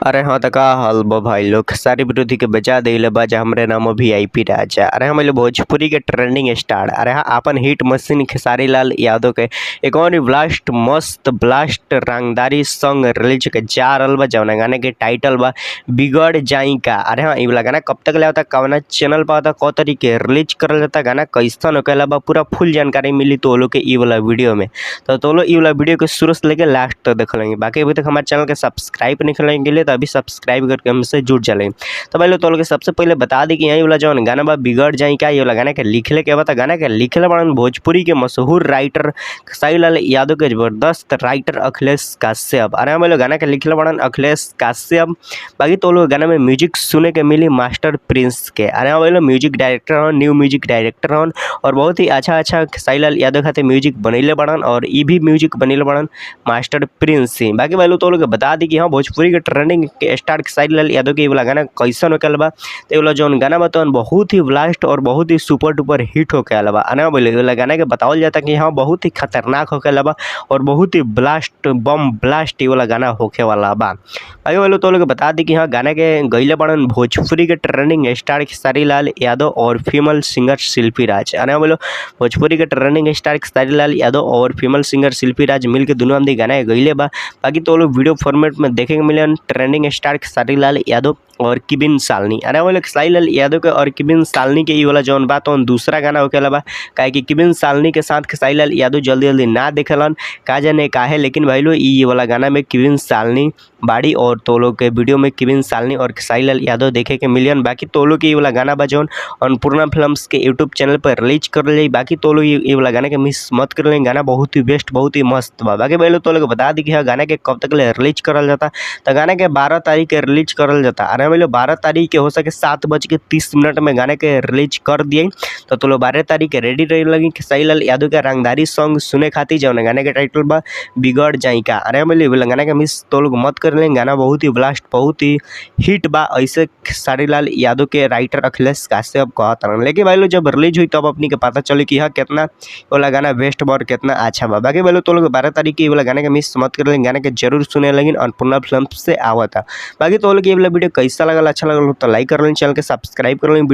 अरे हाँ तो का हाल बा भाई लोग सारी विरोधी के बजा दिले बा जा हमरे नाम वीआईपी राजा। अरे हम लोग भोजपुरी के ट्रेंडिंग स्टार। अरे हाँ अपन हिट मशीन खेसारी लाल यादव के एक और ब्लास्ट मस्त ब्लास्ट रंगदारी सॉन्ग रिलीज के जा रहल बा जौना गाने के टाइटल बा बिगड़ जाई का। अरे हाँ इ वाला गाना कब तक ले आता कवना चैनल पर आता कौ तरीके रिलीज करल जाता गाना कैसन होकेला बा पूरा फुल जानकारी मिली तो लोग के इ वाला वीडियो में। तो लोग इ वाला वीडियो के शुरू से लेके लास्ट तक देख लेंगे। बाकी अभी तक हमारे चैनल के सब्सक्राइब नहीं करेंगे तो अभी सब्सक्राइब करके हमसे जुड़ चलें। तो भाई लोग तो लोग सबसे पहले बता दी कि यही वाला जो गाना बा बिगड़ जाई का ये वाला गाना के लिखले के बता गाना के लिखले बड़न भोजपुरी के मशहूर राइटर खेसारी लाल यादव के जबरदस्त राइटर अखिलेश कश्यप। अरे हम लोग गाना के लिखले बड़न अखिलेश कश्यप। बाकी तो लोग गाना में म्यूजिक सुने के मिली मास्टर प्रिंस के। अरे हम लोग म्यूजिक डायरेक्टर हन न्यू म्यूजिक डायरेक्टर हन और बहुत ही अच्छा खेसारी लाल यादव खातिर म्यूजिक बनैले बड़न और ई भी म्यूजिक बनैले बड़न मास्टर प्रिंस ही। बाकी भाई लोग तो लोग बता दी कि हाँ भोजपुरी के ट्रेंडिंग के स्टार खेसारी लाल यादव के वाला गाना कैसन होके बा तो वाला जौन गाना बा तो बहुत ही ब्लास्ट और बहुत ही सुपर डुपर हिट होके बा। अना बोले वाला गाना के बतावल जाता कि हाँ बहुत ही खतरनाक होके बा और बहुत ही ब्लास्ट बम ब्लास्ट ये वाला गाना होके वाला बा। भाई बोलो तो लोग बता दी कि हाँ गाना के गईले बड़न भोजपुरी के ट्रेंडिंग स्टार खेसारी लाल यादव और फीमेल सिंगर शिल्पी राज। अरे बोलो भोजपुरी के ट्रेंडिंग स्टार खेसारी लाल यादव और फीमेल सिंगर शिल्पी राज मिल के दोनों आमदी गाना गईले बा। बाकी तो लोग वीडियो फॉर्मेट में देखेंगे मिले ट्रेंडिंग स्टार खेसारी लाल यादव और किबिन सालनी। अरे बोले खेसारी लाल यादव के और किबिन सालनी के ये वाला जौन बात तो दूसरा गाना होके बा काहे कि किबिन सालनी के साथ खेसारी लाल यादव जल्दी जल्दी ना देखेलन का जाने काहे। लेकिन भाई लोग ये वाला गाना में किबिन सालनी बाड़ी और तो लोग के वीडियो में किबिन सालनी और खेसारी लाल यादव देखे के मिलियन। बाकी तो लोग ये वाला गाना बा जौन अन्नपूर्णा फिल्म्स के यूट्यूब चैनल पर रिलीज कर ले। बाकी तो लोग ये वाला गाना के मिस मत कर लें, गाना बहुत ही बेस्ट बहुत ही मस्त बा। बाकी भाई लोग तो लोग बता दी कि हाँ गाना के कब तक ले रिलीज करल जाता तो गाना के 12 तारीख के रिलीज करल जाता। अरे भाई लोग 12 तारीख के हो सके 7:30 में गाने के रिलीज कर दिए तो लोग 12 तारीख के रेडी रही लगी खेसारी लाल यादव के रंगदारी सॉन्ग सुने खातिर जौन गाने के टाइटल बा बिगड़ जाई का। अरे बोले गाना के मिस तो लोग मत कर लें, गाना बहुत ही ब्लास्ट बहुत ही हिट बा ऐसे खेसारी लाल यादव के राइटर अखिलेश कश्यप कहता। लेकिन भाई लोग जब रिलीज हुई तब अपनी के पता चले कि हाँ कितना वाला गाना बेस्ट बा और कितना अच्छा बा। बाकी बोलो तो लोग 12 तारीख के वाला गाने के मिस मत कर लें, गाने के जरूर सुने लेकिन अन्नपूर्णा फिल्म से आवा था। बाकी तो लोग ये वाला वीडियो कैसा लगा अच्छा लगा तो लाइक कर लें, चैनल के सब्सक्राइब कर लें।